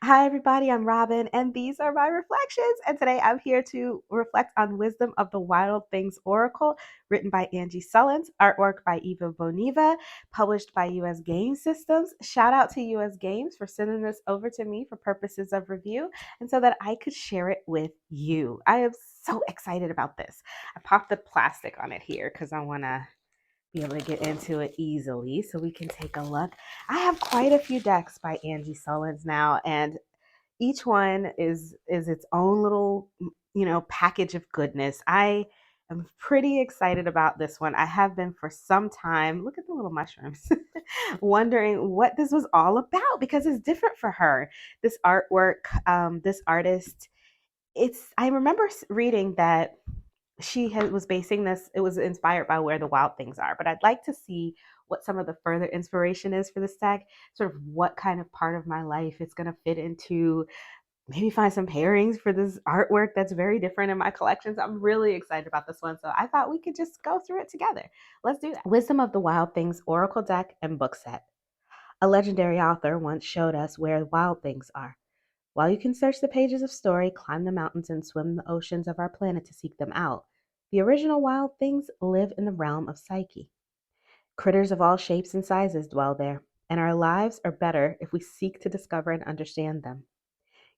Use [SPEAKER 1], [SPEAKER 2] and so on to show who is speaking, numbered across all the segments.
[SPEAKER 1] Hi, everybody. I'm Robin, and these are my reflections. And today I'm here to reflect on Wisdom of the Wild Things Oracle, written by Angie Sullins, artwork by Eva Boniva, published by US Game Systems. Shout out to US Games for sending this over to me for purposes of review and so that I could share it with you. I am so excited about this. I popped the plastic on it here because I want to be able to get into it easily so we can take a look. I have quite a few decks by Angie Sullins now, and each one is its own little package of goodness. I am pretty excited about this one. I have been for some time. Look at the little mushrooms. Wondering what this was all about because it's different for her. This artwork, this artist, I remember reading that was basing this, it was inspired by Where the Wild Things Are, but I'd like to see what some of the further inspiration is for this deck, sort of what kind of part of my life it's going to fit into, maybe find some pairings for this artwork that's very different in my collections. I'm really excited about this one, so I thought we could just go through it together. Let's do that. Wisdom of the Wild Things Oracle Deck and Book Set. A legendary author once showed us where wild things are. While you can search the pages of story, climb the mountains, and swim the oceans of our planet to seek them out, the original wild things live in the realm of psyche. Critters of all shapes and sizes dwell there, and our lives are better if we seek to discover and understand them.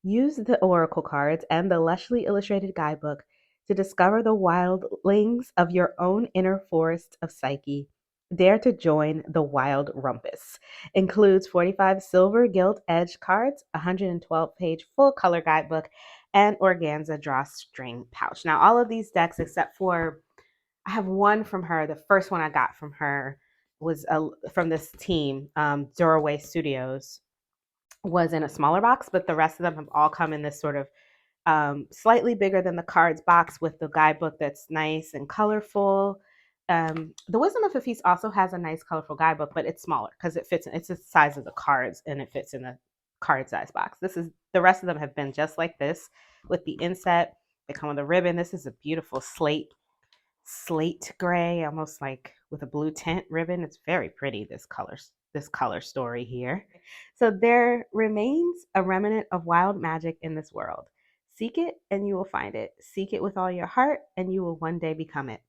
[SPEAKER 1] Use the oracle cards and the lushly illustrated guidebook to discover the wildlings of your own inner forest of psyche. Dare to join the wild rumpus. Includes 45 silver gilt edged cards, 112-page full color guidebook, and organza drawstring pouch. Now, all of these decks, except for I have one from her. The first one I got from her was from this team, Doorway Studios, was in a smaller box, but the rest of them have all come in this sort of slightly bigger than the cards box with the guidebook that's nice and colorful. The Wisdom of Hafiz also has a nice colorful guidebook, but it's smaller because it's the size of the cards and it fits in the card size box. The rest of them have been just like this with the inset. They come with a ribbon. This is a beautiful slate gray, almost like with a blue tint ribbon. It's very pretty, this color story here. So there remains a remnant of wild magic in this world. Seek it and you will find it. Seek it with all your heart and you will one day become it.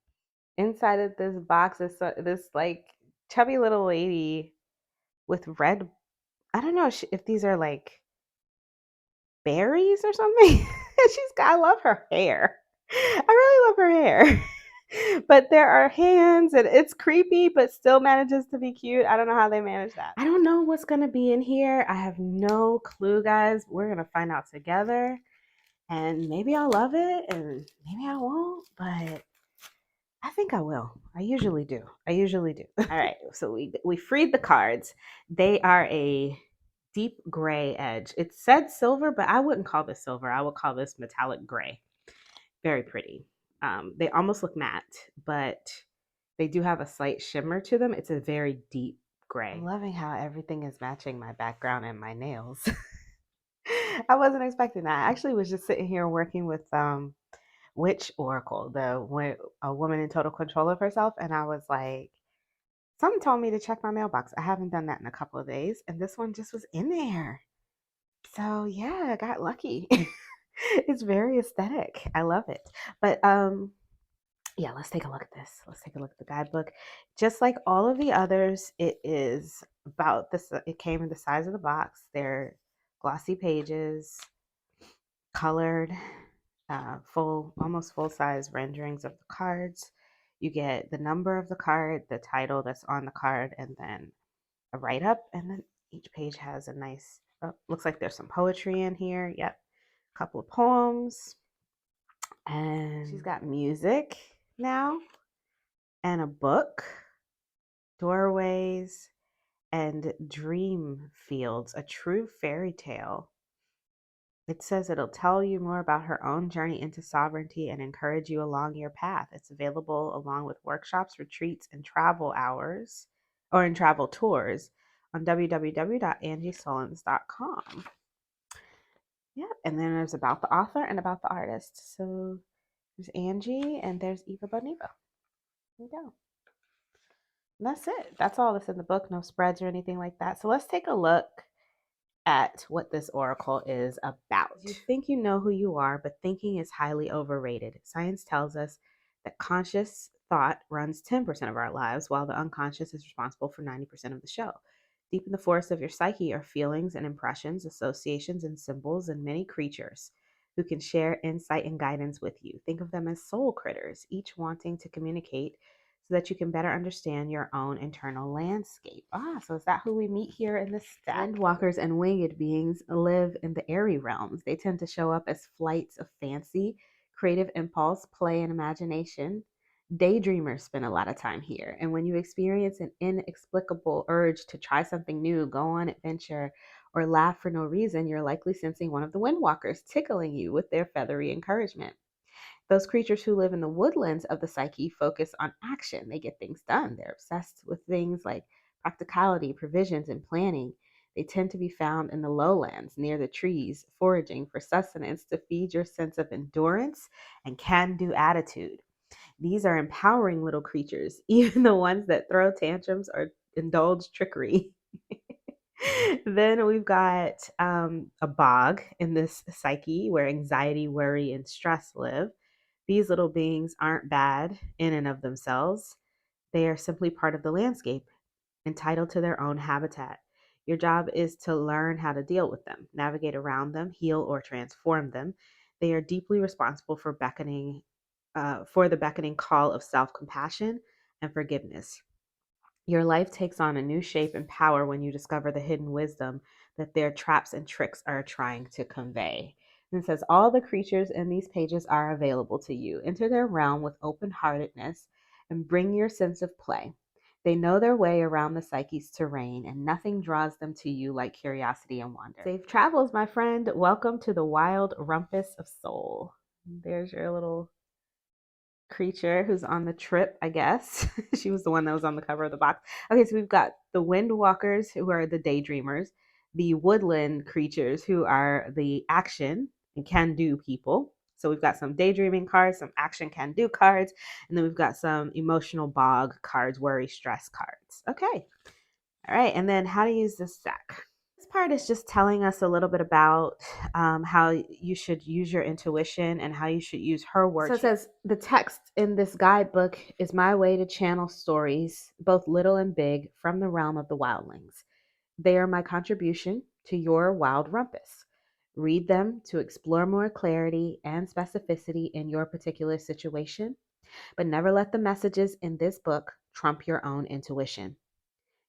[SPEAKER 1] Inside of this box is this like chubby little lady with red, I don't know if these are like berries or something. I love her hair. I really love her hair. But there are hands and it's creepy, but still manages to be cute. I don't know how they manage that. I don't know what's going to be in here. I have no clue, guys. We're going to find out together. And maybe I'll love it and maybe I won't, but I think I will. I usually do. All right. So we freed the cards. They are a deep gray edge. It said silver, but I wouldn't call this silver. I would call this metallic gray. Very pretty. They almost look matte, but they do have a slight shimmer to them. It's a very deep gray. I'm loving how everything is matching my background and my nails. I wasn't expecting that. I actually was just sitting here working with Witch Oracle, a woman in total control of herself, and I was like, something told me to check my mailbox. I haven't done that in a couple of days, and this one just was in there. So yeah, I got lucky. It's very aesthetic. I love it. But yeah, let's take a look at this. Let's take a look at the guidebook. Just like all of the others, it is about this. It came in the size of the box. They're glossy pages, colored, almost full size renderings of the cards. You get the number of the card, the title that's on the card, and then a write up. And then each page has a nice, looks like there's some poetry in here. Yep. A couple of poems. And she's got music now and a book, Doorways, and Dream Fields, a true fairy tale. It says it'll tell you more about her own journey into sovereignty and encourage you along your path. It's available along with workshops, retreats, and travel hours, or in travel tours on www.angiesullins.com. Yeah, and then there's about the author and about the artist. So there's Angie and there's Eva Boniva. There you go. And that's it. That's all that's in the book. No spreads or anything like that. So let's take a look at what this oracle is about. You think you know who you are, but thinking is highly overrated. Science tells us that conscious thought runs 10% of our lives, while the unconscious is responsible for 90% of the show. Deep in the forest of your psyche are feelings and impressions, associations and symbols, and many creatures who can share insight and guidance with you. Think of them as soul critters, each wanting to communicate so that you can better understand your own internal landscape. So is that who we meet here in this deck? Windwalkers and winged beings live in the airy realms. They tend to show up as flights of fancy, creative impulse, play, and imagination. Daydreamers spend a lot of time here. And when you experience an inexplicable urge to try something new, go on adventure, or laugh for no reason, you're likely sensing one of the windwalkers tickling you with their feathery encouragement. Those creatures who live in the woodlands of the psyche focus on action. They get things done. They're obsessed with things like practicality, provisions, and planning. They tend to be found in the lowlands near the trees, foraging for sustenance to feed your sense of endurance and can do attitude. These are empowering little creatures, even the ones that throw tantrums or indulge trickery. Then we've got a bog in this psyche where anxiety, worry, and stress live. These little beings aren't bad in and of themselves. They are simply part of the landscape, entitled to their own habitat. Your job is to learn how to deal with them, navigate around them, heal or transform them. They are deeply responsible for the beckoning call of self-compassion and forgiveness. Your life takes on a new shape and power when you discover the hidden wisdom that their traps and tricks are trying to convey. And it says, all the creatures in these pages are available to you. Enter their realm with open heartedness and bring your sense of play. They know their way around the psyche's terrain, and nothing draws them to you like curiosity and wonder. Safe travels, my friend. Welcome to the wild rumpus of soul. There's your little creature who's on the trip, I guess. She was the one that was on the cover of the box. Okay, so we've got the windwalkers who are the daydreamers, the woodland creatures who are the action and can do people. So we've got some daydreaming cards, some action can do cards, and then we've got some emotional bog cards, worry, stress cards. Okay. All right. And then how to use this deck. This part is just telling us a little bit about how you should use your intuition and how you should use her words. So it says, the text in this guidebook is my way to channel stories, both little and big, from the realm of the wildlings. They are my contribution to your wild rumpus. Read them to explore more clarity and specificity in your particular situation, but never let the messages in this book trump your own intuition.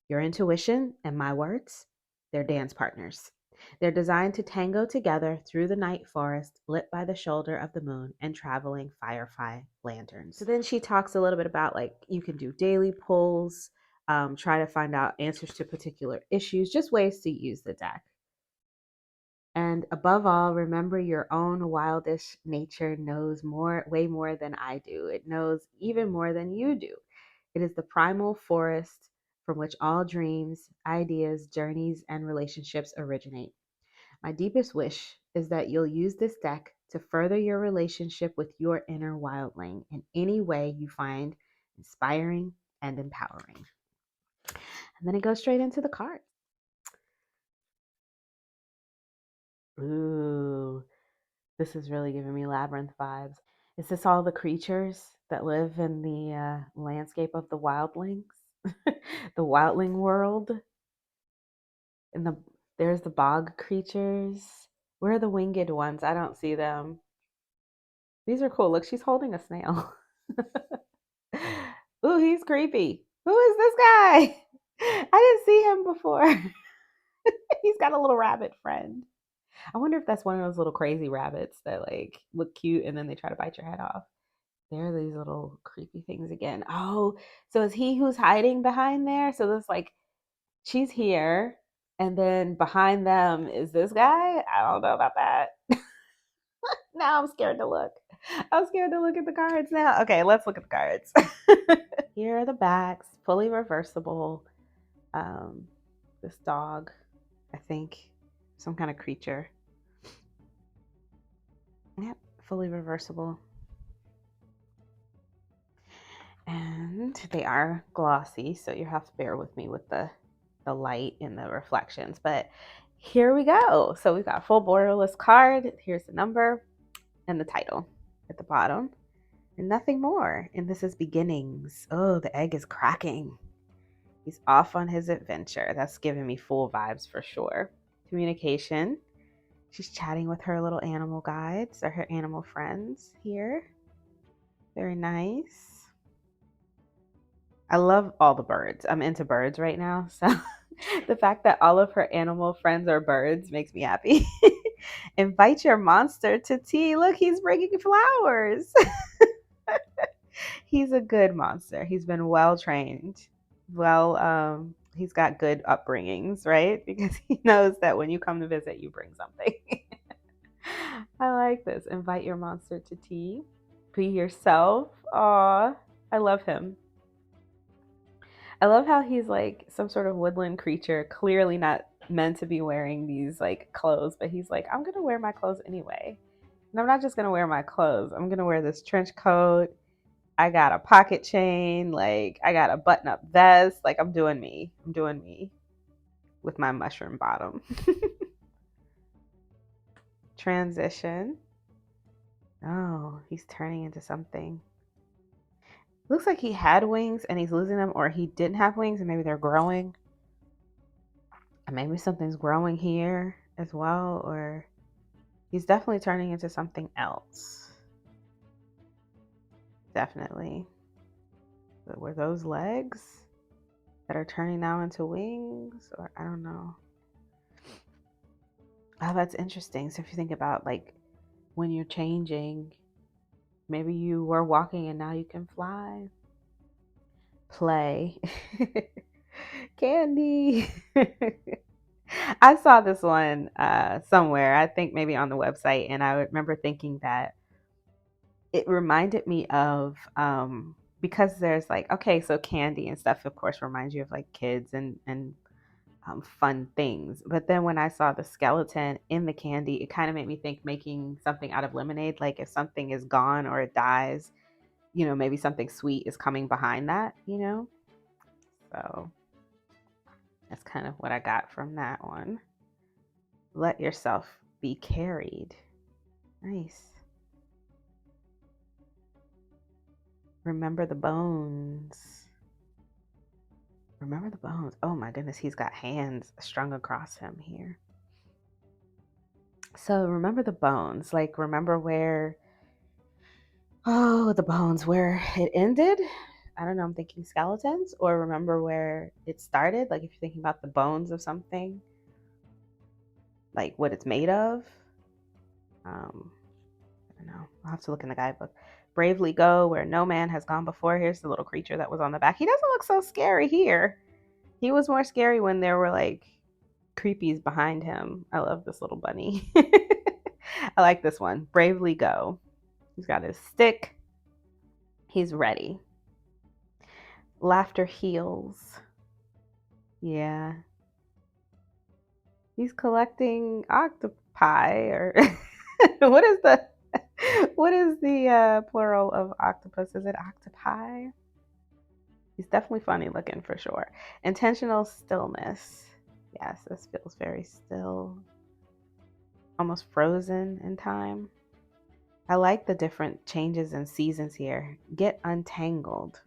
[SPEAKER 1] Your intuition and my words, they're dance partners. They're designed to tango together through the night forest, lit by the shoulder of the moon and traveling firefly lanterns. So then she talks a little bit about like you can do daily pulls, try to find out answers to particular issues, just ways to use the deck. And above all, remember your own wildish nature knows way more than I do. It knows even more than you do. It is the primal forest from which all dreams, ideas, journeys, and relationships originate. My deepest wish is that you'll use this deck to further your relationship with your inner wildling in any way you find inspiring and empowering. And then it goes straight into the cards. Ooh, this is really giving me labyrinth vibes. Is this all the creatures that live in the landscape of the wildlings? The wildling world? And there's the bog creatures. Where are the winged ones? I don't see them. These are cool. Look, she's holding a snail. Ooh, he's creepy. Who is this guy? I didn't see him before. He's got a little rabbit friend. I wonder if that's one of those little crazy rabbits that like look cute and then they try to bite your head off. There are these little creepy things again. Oh, so is he who's hiding behind there? So this like she's here, and then behind them is this guy. I don't know about that. Now I'm scared to look. I'm scared to look at the cards now. Okay, let's look at the cards. Here are the backs, fully reversible. This dog, I think, some kind of creature. Yep, fully reversible. And they are glossy, so you have to bear with me with the light and the reflections. But here we go. So we've got a full borderless card. Here's the number and the title at the bottom, and nothing more. And this is beginnings. Oh, the egg is cracking. He's off on his adventure. That's giving me full vibes for sure. Communication. She's chatting with her little animal guides or her animal friends here. Very nice. I love all the birds. I'm into birds right now. So the fact that all of her animal friends are birds makes me happy. Invite your monster to tea. Look, he's bringing flowers. He's a good monster. He's been well trained. He's got good upbringings, right? Because he knows that when you come to visit, you bring something. I like this. Invite your monster to tea. Be yourself. Aw, I love him. I love how he's like some sort of woodland creature, clearly not meant to be wearing these like clothes, but he's like, I'm gonna wear my clothes anyway. And I'm not just gonna wear my clothes. I'm gonna wear this trench coat. I got a pocket chain, like I got a button-up vest. Like I'm doing me. I'm doing me with my mushroom bottom. Transition. Oh, he's turning into something. Looks like he had wings and he's losing them, or he didn't have wings and maybe they're growing. And maybe something's growing here as well, or he's definitely turning into something else. Definitely. But were those legs that are turning now into wings? Or I don't know. Oh, that's interesting. So if you think about like when you're changing, maybe you were walking and now you can fly. Play. Candy. I saw this one somewhere, I think maybe on the website, and I remember thinking that it reminded me of because there's like, okay, so candy and stuff, of course, reminds you of like kids and fun things. But then when I saw the skeleton in the candy, it kind of made me think making something out of lemonade. Like if something is gone or it dies, maybe something sweet is coming behind that. So that's kind of what I got from that one. Let yourself be carried. Nice. Remember the bones. Remember the bones. Oh my goodness, he's got hands strung across him here. So remember the bones. Like remember where, the bones, where it ended. I don't know, I'm thinking skeletons, or remember where it started. Like if you're thinking about the bones of something, like what it's made of. I don't know. I'll have to look in the guidebook. Bravely go where no man has gone before. Here's the little creature that was on the back. He doesn't look so scary here. He was more scary when there were like creepies behind him. I love this little bunny. I like this one. Bravely go. He's got his stick. He's ready. Laughter heals. Yeah. He's collecting octopi, or what is the plural of octopus? Is it octopi? He's definitely funny looking for sure. Intentional stillness. Yes, this feels very still, almost frozen in time. I like the different changes in seasons here. Get untangled.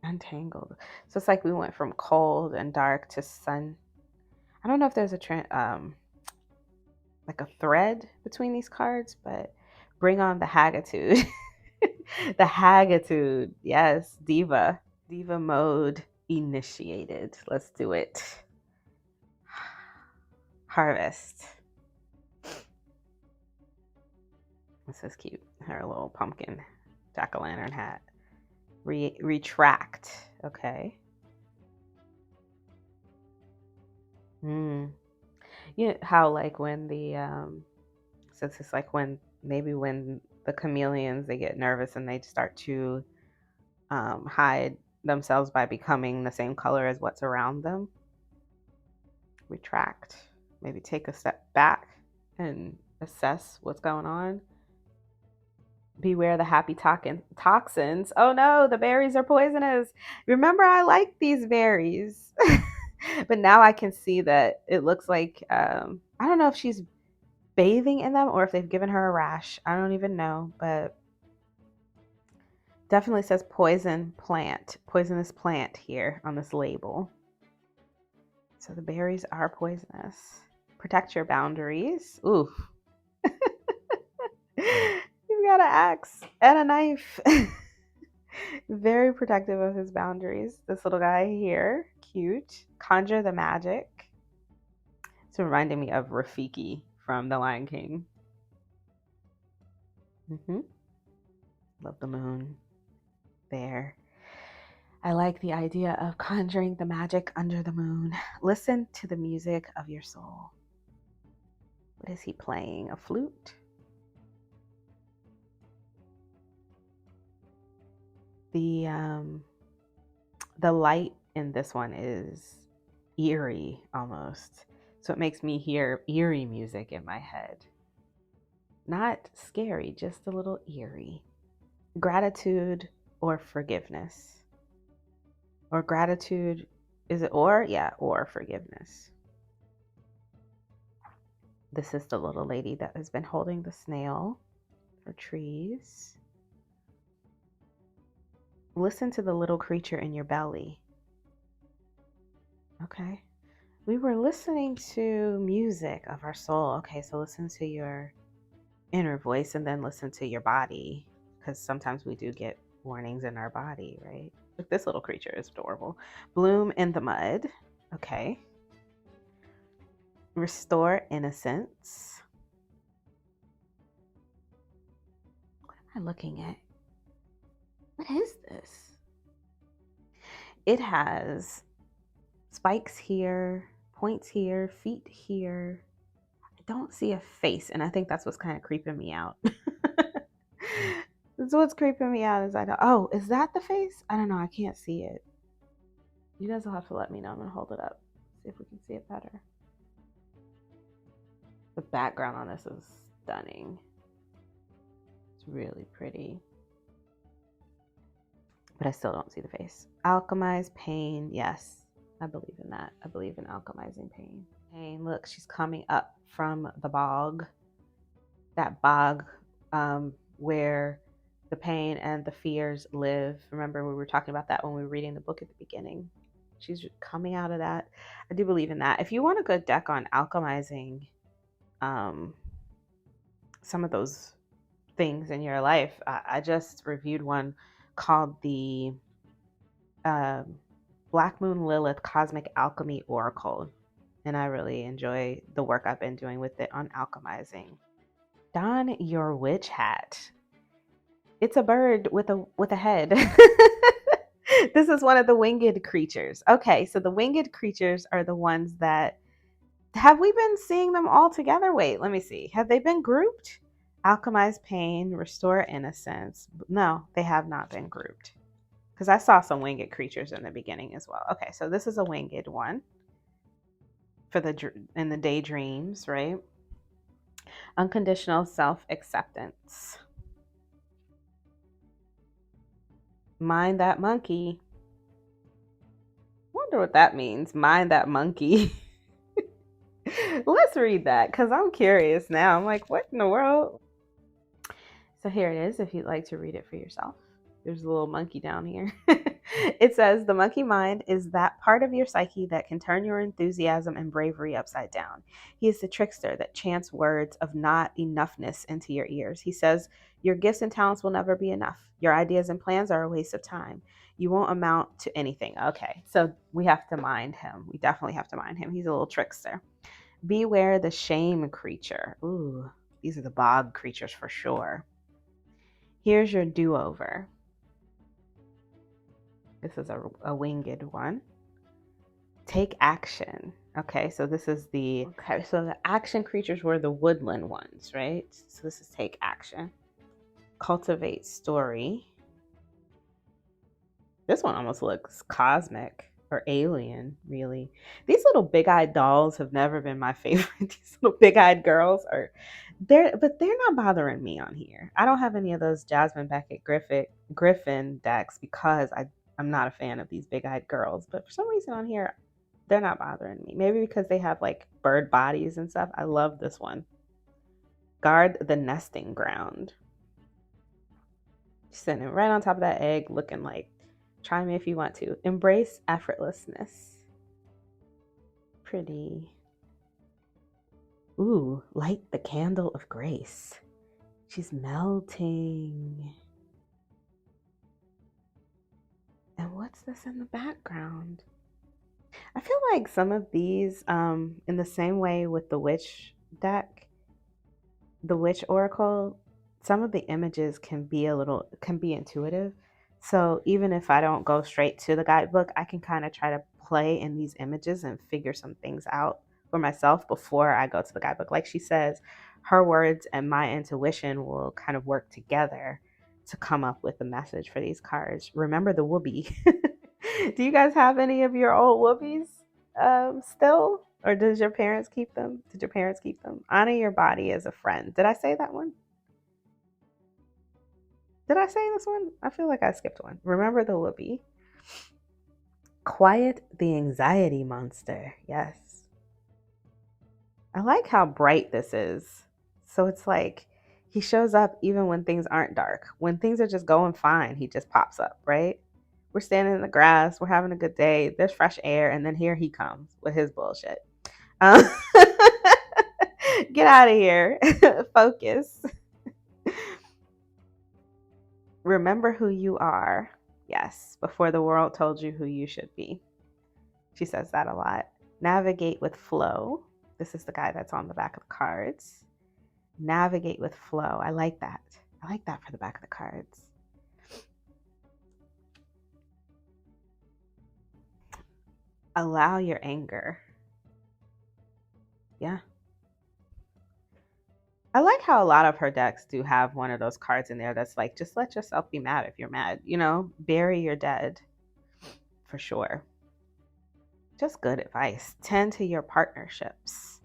[SPEAKER 1] Untangled. So it's like we went from cold and dark to sun. I don't know if there's like a thread between these cards, but bring on the Haggitude. The Haggitude. Yes, diva. Diva mode initiated. Let's do it. Harvest. This is cute. Her little pumpkin jack-o'-lantern hat. Retract. Okay. You know how like when the since it's like when the chameleons, they get nervous and they start to hide themselves by becoming the same color as what's around them. Retract. Maybe take a step back and assess what's going on. Beware the happy toxins. Oh no, the berries are poisonous. Remember, I like these berries. But now I can see that it looks like, I don't know if she's bathing in them or if they've given her a rash. I don't even know, but definitely says poisonous plant here on this label. So the berries are poisonous. Protect your boundaries. Ooh. He's got an axe and a knife. Very protective of his boundaries. This little guy here, cute. Conjure the magic. It's reminding me of Rafiki from The Lion King. Love the moon. There. I like the idea of conjuring the magic under the moon. Listen to the music of your soul. What is he playing? A flute? The light in this one is eerie almost. So it makes me hear eerie music in my head. Not scary, just a little eerie. Gratitude or forgiveness. Or gratitude, is it or? Yeah, or forgiveness. This is the little lady that has been holding the snail for trees. Listen to the little creature in your belly. Okay. We were listening to music of our soul. Okay, so listen to your inner voice and then listen to your body, because sometimes we do get warnings in our body, right? Look, this little creature is adorable. Bloom in the mud. Okay. Restore innocence. What am I looking at? What is this? It has spikes here, points here, feet here. I don't see a face, and I think that's what's kind of creeping me out. That's what's creeping me out is oh, is that the face? I don't know. I can't see it. You guys will have to let me know. I'm going to hold it up. See if we can see it better. The background on this is stunning. It's really pretty. But I still don't see the face. Alchemize pain. Yes, I believe in that. I believe in alchemizing pain. Pain, look, she's coming up from the bog. That bog where the pain and the fears live. Remember, we were talking about that when we were reading the book at the beginning. She's coming out of that. I do believe in that. If you want a good deck on alchemizing some of those things in your life, I just reviewed one called the Black Moon Lilith Cosmic Alchemy Oracle, and I really enjoy the work I've been doing with it on alchemizing. Don your witch hat. It's a bird with a head. This is one of the winged creatures. Okay, so the winged creatures are the ones that, have we been seeing them all together? Wait, let me see. Have they been grouped? Alchemize pain, restore innocence. No, they have not been grouped. Because I saw some winged creatures in the beginning as well. Okay, so this is a winged one for in the daydreams, right? Unconditional self-acceptance. Mind that monkey. Wonder what that means. Mind that monkey. Let's read that because I'm curious now. I'm like, what in the world? So here it is if you'd like to read it for yourself. There's a little monkey down here. It says, the monkey mind is that part of your psyche that can turn your enthusiasm and bravery upside down. He is the trickster that chants words of not enoughness into your ears. He says, your gifts and talents will never be enough. Your ideas and plans are a waste of time. You won't amount to anything. Okay, so we have to mind him. We definitely have to mind him. He's a little trickster. Beware the shame creature. Ooh, these are the bog creatures for sure. Here's your do-over. This is a winged one. Take action. Okay, so this is so the action creatures were the woodland ones, right? So this is take action. Cultivate story. This one almost looks cosmic or alien, really. These little big-eyed dolls have never been my favorite. These little big-eyed girls but they're not bothering me on here. I don't have any of those Jasmine Beckett Griffin decks because I'm not a fan of these big-eyed girls. But for some reason on here, They're not bothering me. Maybe because they have like bird bodies and stuff. I love this one. Guard the nesting ground. Sitting right on top of that egg, looking like, try me if you want to. Embrace effortlessness. Pretty. Ooh, light the candle of grace. She's melting. And what's this in the background? I feel like some of these, in the same way with the witch deck, the witch oracle, some of the images can be intuitive. So even if I don't go straight to the guidebook, I can kind of try to play in these images and figure some things out for myself before I go to the guidebook. Like she says, her words and my intuition will kind of work together to come up with a message for these cards. Remember the whoopee. Do you guys have any of your old whoopies still? Or does your parents keep them? Did your parents keep them? Honor your body as a friend. Did I say that one? Did I say this one? I feel like I skipped one. Remember the whoopee. Quiet the anxiety monster. Yes. I like how bright this is. So it's like he shows up even when things aren't dark. When things are just going fine, he just pops up, right? We're standing in the grass, we're having a good day, there's fresh air, and then here he comes with his bullshit. Um, get out of here. Focus. Remember who you are. Yes, before the world told you who you should be. She says that a lot. Navigate with flow. This is the guy that's on the back of the cards. Navigate with flow. I like that. I like that for the back of the cards. Allow your anger. Yeah. I like how a lot of her decks do have one of those cards in there that's like, just let yourself be mad if you're mad. You know, bury your dead. For sure. Just good advice. Tend to your partnerships.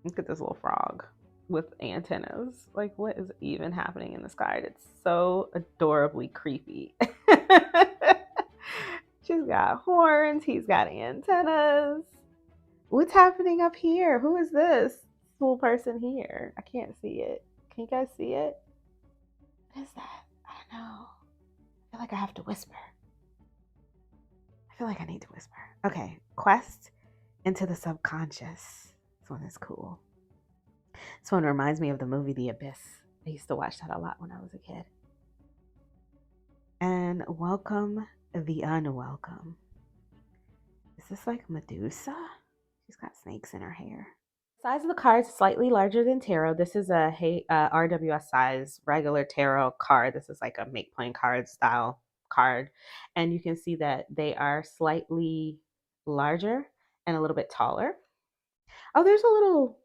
[SPEAKER 1] Look at this little frog with antennas. Like, what is even happening in this card? It's so adorably creepy. She's got horns. He's got antennas. What's happening up here? Who is this cool person here? I can't see it. Can you guys see it? What is that? I don't know. I feel like I have to whisper. I feel like I need to whisper. Okay. Quest into the subconscious. This one is cool. This one reminds me of the movie The Abyss. I used to watch that a lot when I was a kid. And welcome the unwelcome. Is this like Medusa? She's got snakes in her hair. Size of the card is slightly larger than tarot. This is a RWS size regular tarot card. This is like a make playing card style card. And you can see that they are slightly larger and a little bit taller. Oh, there's a little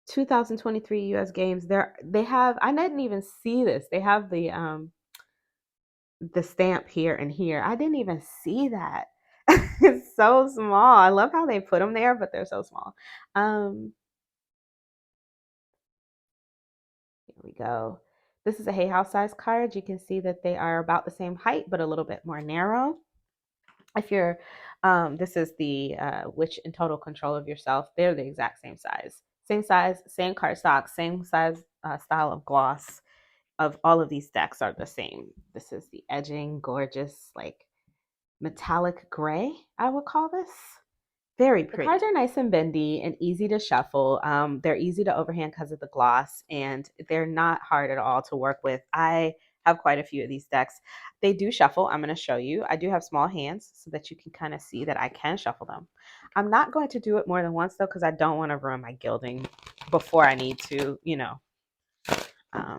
[SPEAKER 1] 2023 US games. They have, I didn't even see this. They have the stamp here and here. I didn't even see that. It's so small. I love how they put them there, but they're so small. Here we go. This is a Hay House size card. You can see that they are about the same height, but a little bit more narrow. If you're, this is the Witch in Total Control of Yourself. They're the exact same size. Same size, same cardstock, same size style of gloss of all of these decks are the same. This is the edging, gorgeous, like metallic gray, I would call this. Very pretty. The cards are nice and bendy and easy to shuffle. They're easy to overhand because of the gloss, and they're not hard at all to work with. I have quite a few of these decks. They do shuffle. I'm going to show you. I do have small hands so that you can kind of see that I can shuffle them. I'm not going to do it more than once, though, because I don't want to ruin my gilding before I need to, you know.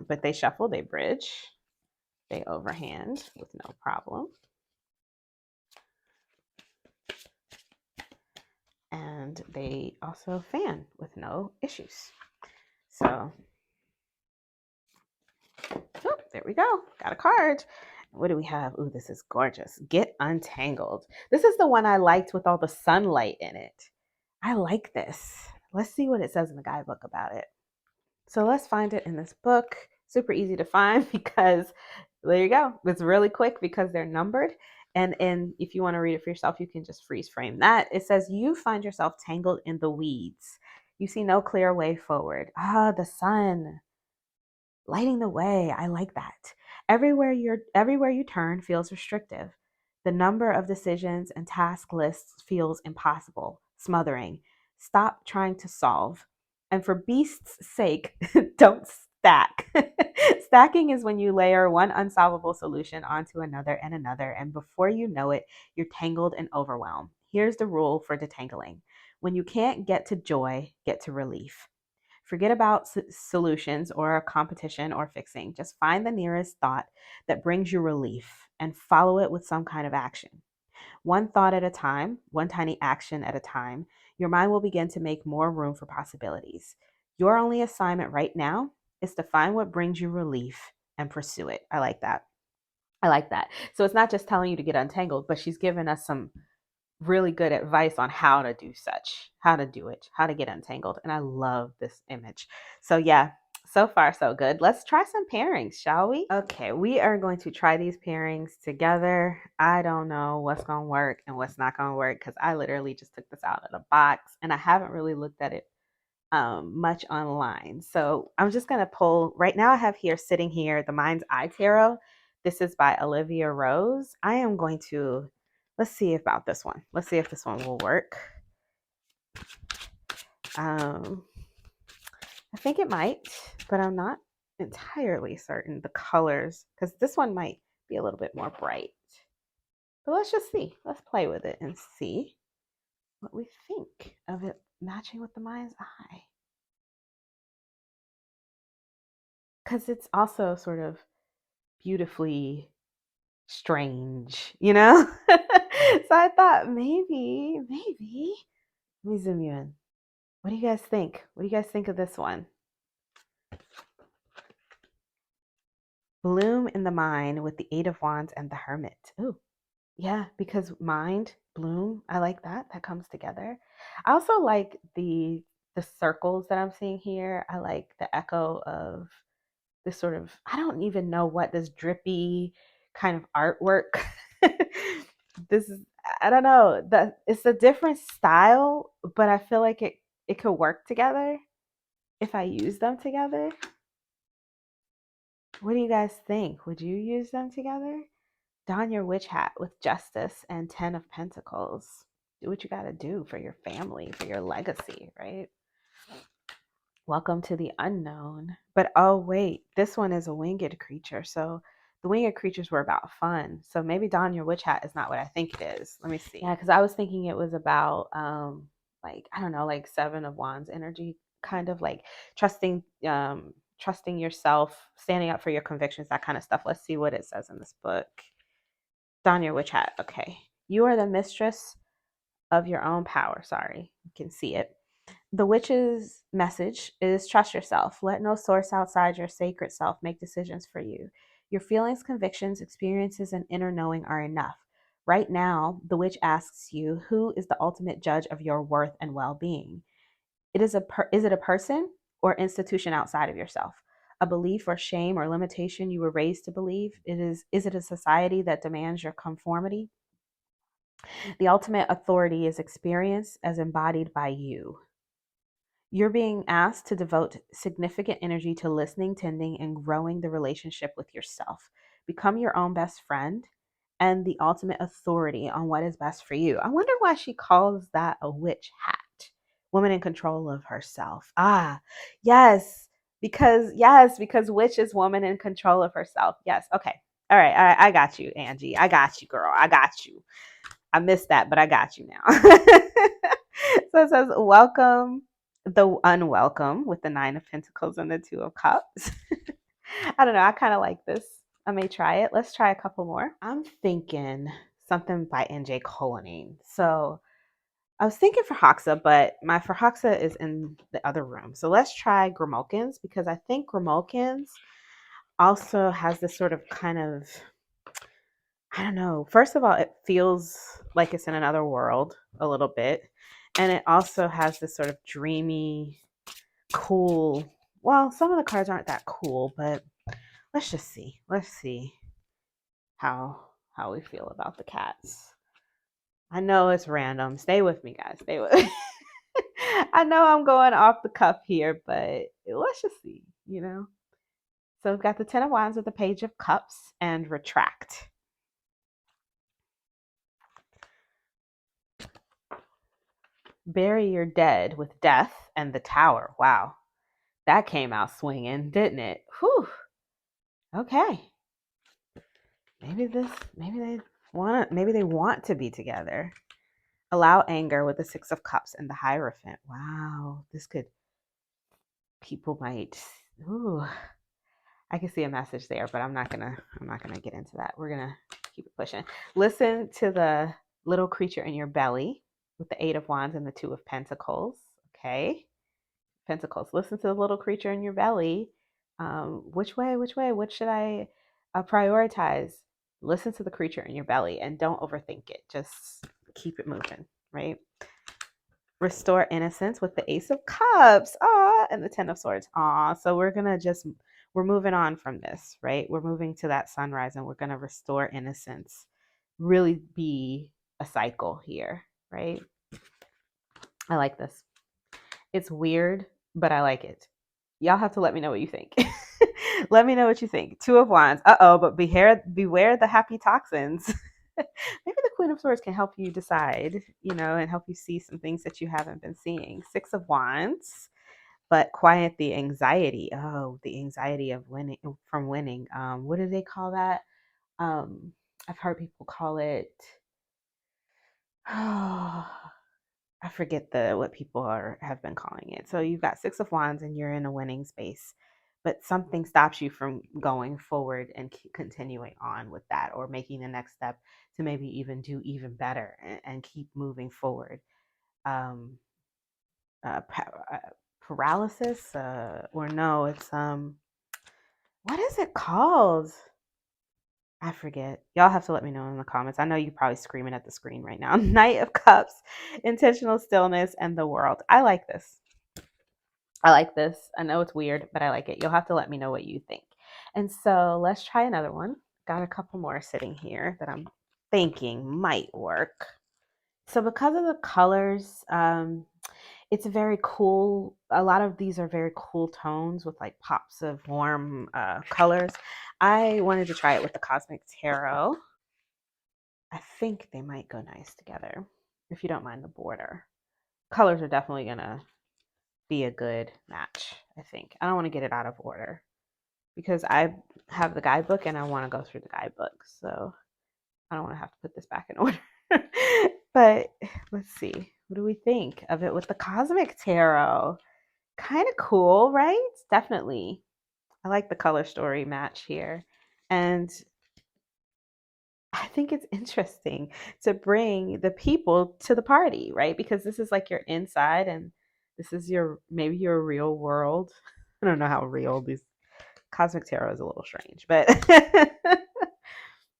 [SPEAKER 1] But they shuffle, they bridge, they overhand with no problem. And they also fan with no issues. So, oh, there we go. Got a card. What do we have? Ooh, this is gorgeous. Get Untangled. This is the one I liked with all the sunlight in it. I like this. Let's see what it says in the guidebook about it. So let's find it in this book. Super easy to find because there you go. It's really quick because they're numbered. And if you want to read it for yourself, you can just freeze frame that. It says, you find yourself tangled in the weeds. You see no clear way forward. Ah, the sun lighting the way. I like that. Everywhere you turn feels restrictive. The number of decisions and task lists feels impossible, smothering. Stop trying to solve. And for beast's sake, don't stack. Stacking is when you layer one unsolvable solution onto another, and before you know it, you're tangled and overwhelmed. Here's the rule for detangling. When you can't get to joy, get to relief. Forget about solutions or competition or fixing. Just find the nearest thought that brings you relief and follow it with some kind of action. One thought at a time, one tiny action at a time, your mind will begin to make more room for possibilities. Your only assignment right now is to find what brings you relief and pursue it. I like that. I like that. So it's not just telling you to get untangled, but she's given us some really good advice on how to do such, how to do it, how to get untangled. And I love this image. So yeah, so far so good. Let's try some pairings, shall we? Okay, we are going to try these pairings together. I don't know what's going to work and what's not going to work because I literally just took this out of the box and I haven't really looked at it much online. So I'm just going to pull, right now I have here sitting here, the Mind's Eye Tarot. This is by Olivia Rose. I am going to, let's see about this one. Let's see if this one will work. I think it might, but I'm not entirely certain the colors because this one might be a little bit more bright. But let's just see. Let's play with it and see what we think of it matching with the Mind's Eye. Because it's also sort of beautifully strange, you know? So I thought maybe, let me zoom you in. What do you guys think? What do you guys think of this one? Bloom in the Mind with the Eight of Wands and the Hermit. Ooh, yeah, because mind, bloom, I like that. That comes together. I also like the circles that I'm seeing here. I like the echo of this sort of, I don't even know what this drippy kind of artwork. This is, I don't know, that it's a different style, but I feel like it could work together if I use them together. What do you guys think? Would you use them together? Don your witch hat with Justice and 10 of Pentacles. Do what you got to do for your family, for your legacy, right? Welcome to the unknown. But oh, wait, this one is a winged creature. So the winged creatures were about fun. So maybe Don your witch hat is not what I think it is. Let me see. Yeah, because I was thinking it was about, like, I don't know, like Seven of Wands energy, kind of like trusting, trusting yourself, standing up for your convictions, that kind of stuff. Let's see what it says in this book. Don your witch hat. Okay. You are the mistress of your own power. Sorry, you can see it. The witch's message is trust yourself. Let no source outside your sacred self make decisions for you. Your feelings, convictions, experiences, and inner knowing are enough. Right now, the witch asks you, who is the ultimate judge of your worth and well-being? Is it a person or institution outside of yourself? A belief or shame or limitation you were raised to believe? Is it a society that demands your conformity? The ultimate authority is experience as embodied by you. You're being asked to devote significant energy to listening, tending, and growing the relationship with yourself. Become your own best friend and the ultimate authority on what is best for you. I wonder why she calls that a witch hat. Woman in control of herself. Ah, because witch is woman in control of herself. Yes, okay. All right, I got you, Angie. I got you, girl. I got you. I missed that, but I got you now. So it says, welcome the unwelcome with the Nine of Pentacles and the Two of Cups. I don't know. I kind of like this. I may try it. Let's try a couple more. I'm thinking something by NJ Coloning. So I was thinking for Hoxa, but my for Hoxa is in the other room. So let's try Grimokins because I think Grimokins also has this sort of kind of, I don't know. First of all, it feels like it's in another world a little bit. And it also has this sort of dreamy, cool. Well, some of the cards aren't that cool, but let's just see. Let's see how how we feel about the cats. I know it's random. Stay with me, guys. Stay with me. I know I'm going off the cuff here, but let's just see, you know? So we've got the Ten of Wands with the Page of Cups and retract. Bury your dead with death and the Tower. Wow. That came out swinging, didn't it? Whew. Okay. Maybe they want to be together. Allow anger with the Six of Cups and the Hierophant. Wow. People might, ooh, I can see a message there, but I'm not gonna get into that. We're gonna keep it pushing. Listen to the little creature in your belly with the Eight of Wands and the Two of Pentacles. Okay. Pentacles. Listen to the little creature in your belly. Which way? What should I prioritize? Listen to the creature in your belly and don't overthink it. Just keep it moving, right? Restore innocence with the Ace of Cups. And the Ten of Swords. So we're moving on from this, right? We're moving to that sunrise and we're going to restore innocence. Really be a cycle here, right? I like this. It's weird, but I like it. Y'all have to let me know what you think. Let me know what you think. Two of Wands. But beware the happy toxins. Maybe the Queen of Swords can help you decide, and help you see some things that you haven't been seeing. Six of Wands, but quiet the anxiety. Oh, the anxiety of winning. What do they call that? I've heard people call it. Oh, I forget what people have been calling it. So you've got Six of Wands and you're in a winning space, but something stops you from going forward and continuing on with that, or making the next step to maybe even do even better and keep moving forward. Um, Paralysis, or no, it's what is it called? I forget. Y'all have to let me know in the comments. I know you're probably screaming at the screen right now. Knight of Cups, intentional stillness, and the world. I like this. I know it's weird, but I like it. You'll have to let me know what you think. And so let's try another one. Got a couple more sitting here that I'm thinking might work. So because of the colors, it's very cool. A lot of these are very cool tones with like pops of warm colors. I wanted to try it with the Cosmic Tarot. I think they might go nice together, if you don't mind the border. Colors are definitely going to be a good match, I think. I don't want to get it out of order because I have the guidebook and I want to go through the guidebook. So I don't want to have to put this back in order. But let's see. What do we think of it with the Cosmic Tarot? Kind of cool, right? Definitely. I like the color story match here. And I think it's interesting to bring the people to the party, right? Because this is like your inside and this is maybe your real world. I don't know how real these Cosmic Tarot is a little strange, but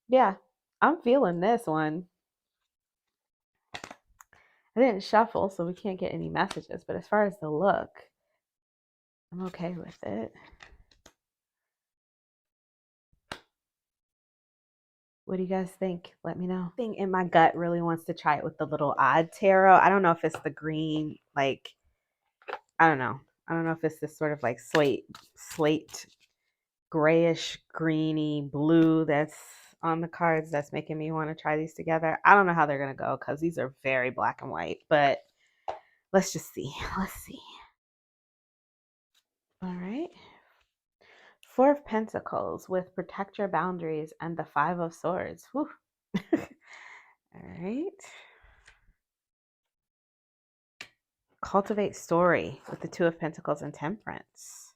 [SPEAKER 1] yeah, I'm feeling this one. I didn't shuffle, so we can't get any messages, but as far as the look, I'm okay with it. What do you guys think? Let me know. Thing in my gut really wants to try it with the little odd tarot. I don't know if it's the green, like, I don't know. I don't know if it's this sort of like slate, grayish, greeny blue that's on the cards that's making me want to try these together. I don't know how they're going to go because these are very black and white, but let's just see. Let's see. All right. Four of Pentacles with protect your boundaries and the Five of Swords. Whew. All right. Cultivate story with the Two of Pentacles and Temperance.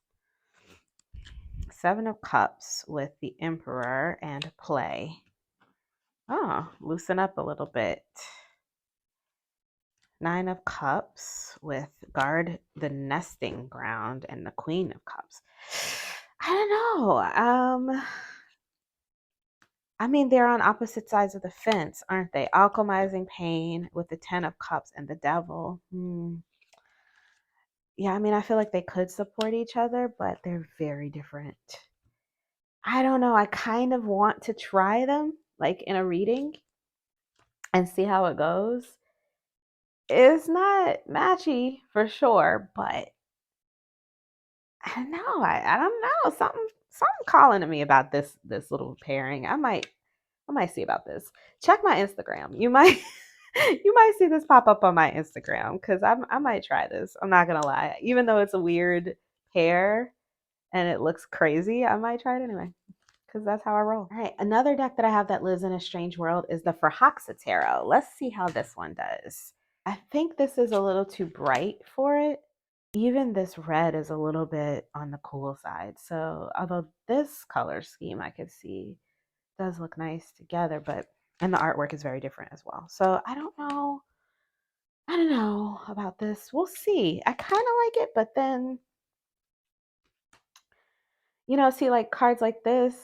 [SPEAKER 1] Seven of Cups with the Emperor and play. Oh, loosen up a little bit. Nine of Cups with guard the nesting ground and the Queen of Cups. I don't know. I mean, they're on opposite sides of the fence, aren't they? Alchemizing pain with the Ten of Cups and the Devil. Yeah, I mean, I feel like they could support each other, but they're very different. I don't know. I kind of want to try them. like in a reading and see how it goes. It's not matchy for sure, but I don't know. I don't know. Something calling to me about this little pairing. I might see about this. Check my Instagram. You might you might see this pop up on my Instagram because I might try this. I'm not gonna lie. Even though it's a weird pair and it looks crazy, I might try it anyway because that's how I roll. All right, another deck that I have that lives in a strange world is the Forhaxa Tarot. Let's see how this one does. I think this is a little too bright for it. Even this red is a little bit on the cool side. So although this color scheme I could see does look nice together, but and the artwork is very different as well. So I don't know. I don't know about this. We'll see. I kind of like it, but then see like cards like this,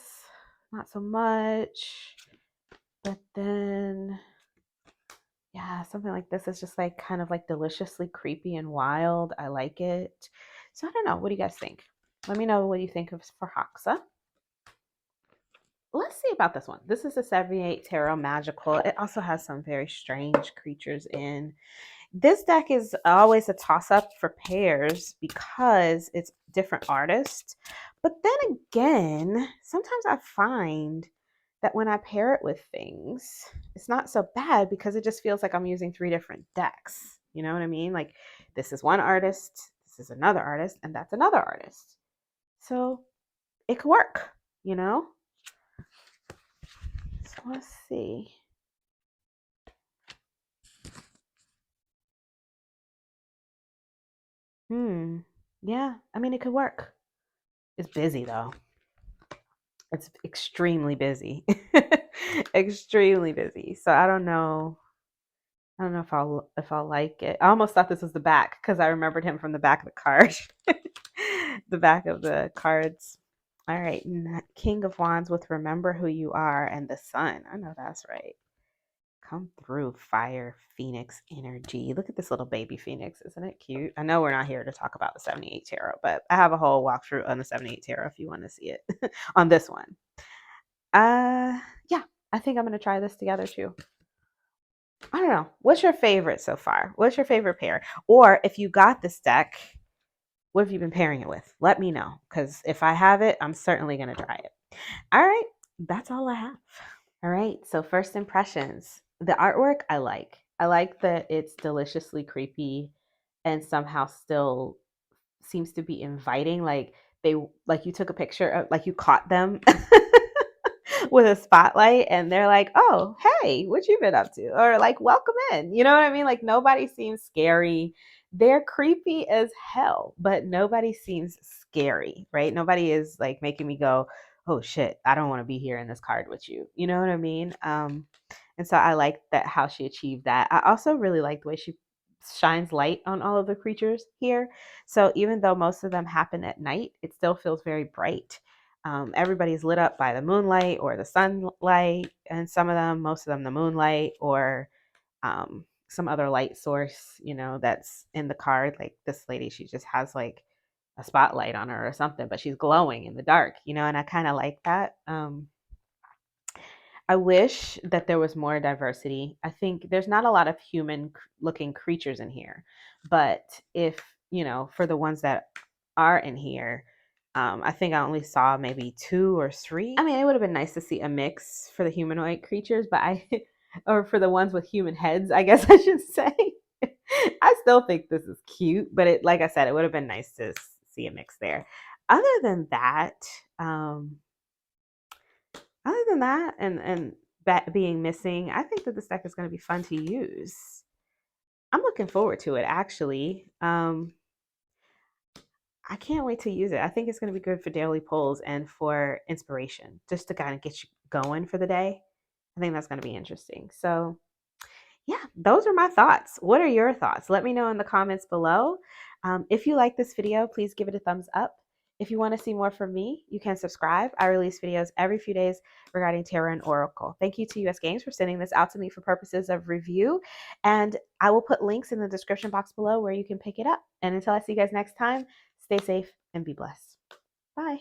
[SPEAKER 1] not so much. But then yeah, something like this is just like kind of like deliciously creepy and wild. I like it. So I don't know. What do you guys think? Let me know what you think of Forhaxa. Let's see about this one. This is a 78 Tarot Magical. It also has some very strange creatures in. This deck is always a toss-up for pairs because it's different artists. But then again, sometimes I find that when I pair it with things, it's not so bad because it just feels like I'm using 3 different decks. You know what I mean? Like this is one artist, this is another artist, and that's another artist. So it could work, you know? So let's see. Yeah, I mean, it could work. It's busy though. It's extremely busy. Extremely busy. So I don't know. I don't know if I'll like it. I almost thought this was the back because I remembered him from the back of the card. The back of the cards. All right, King of Wands with Remember Who You Are and the Sun. I know that's right. Come through, fire phoenix energy. Look at this little baby phoenix. Isn't it cute? I know we're not here to talk about the 78 tarot, but I have a whole walkthrough on the 78 tarot if you want to see it on this one. Yeah, I think I'm going to try this together too. I don't know. What's your favorite so far? What's your favorite pair? Or if you got this deck, what have you been pairing it with? Let me know because if I have it, I'm certainly going to try it. All right, that's all I have. All right, so first impressions. The artwork I like. I like that it's deliciously creepy and somehow still seems to be inviting. Like you took a picture of, like you caught them with a spotlight and they're like, "Oh, hey, what you been up to?" Or like, "Welcome in." You know what I mean? Like nobody seems scary. They're creepy as hell, but nobody seems scary, right? Nobody is like making me go, "Oh shit, I don't want to be here in this card with you." You know what I mean? And so I like that how she achieved that. I also really like the way she shines light on all of the creatures here. So even though most of them happen at night, it still feels very bright. Everybody's lit up by the moonlight or the sunlight, and most of them, the moonlight or some other light source, that's in the card. Like this lady, she just has like a spotlight on her or something, but she's glowing in the dark, and I kind of like that. I wish that there was more diversity. I think there's not a lot of human looking creatures in here, but if, for the ones that are in here, I think I only saw maybe 2 or 3. I mean, it would have been nice to see a mix for the humanoid creatures, but or for the ones with human heads, I guess I should say. I still think this is cute, but like I said, it would have been nice to see a mix there. Other than that, um, and being missing, I think that this deck is going to be fun to use. I'm looking forward to it, actually. I can't wait to use it. I think it's going to be good for daily pulls and for inspiration, just to kind of get you going for the day. I think that's going to be interesting. So yeah, those are my thoughts. What are your thoughts? Let me know in the comments below. If you like this video, please give it a thumbs up. If you want to see more from me, you can subscribe. I release videos every few days regarding Tarot and Oracle. Thank you to US Games for sending this out to me for purposes of review. And I will put links in the description box below where you can pick it up. And until I see you guys next time, stay safe and be blessed. Bye.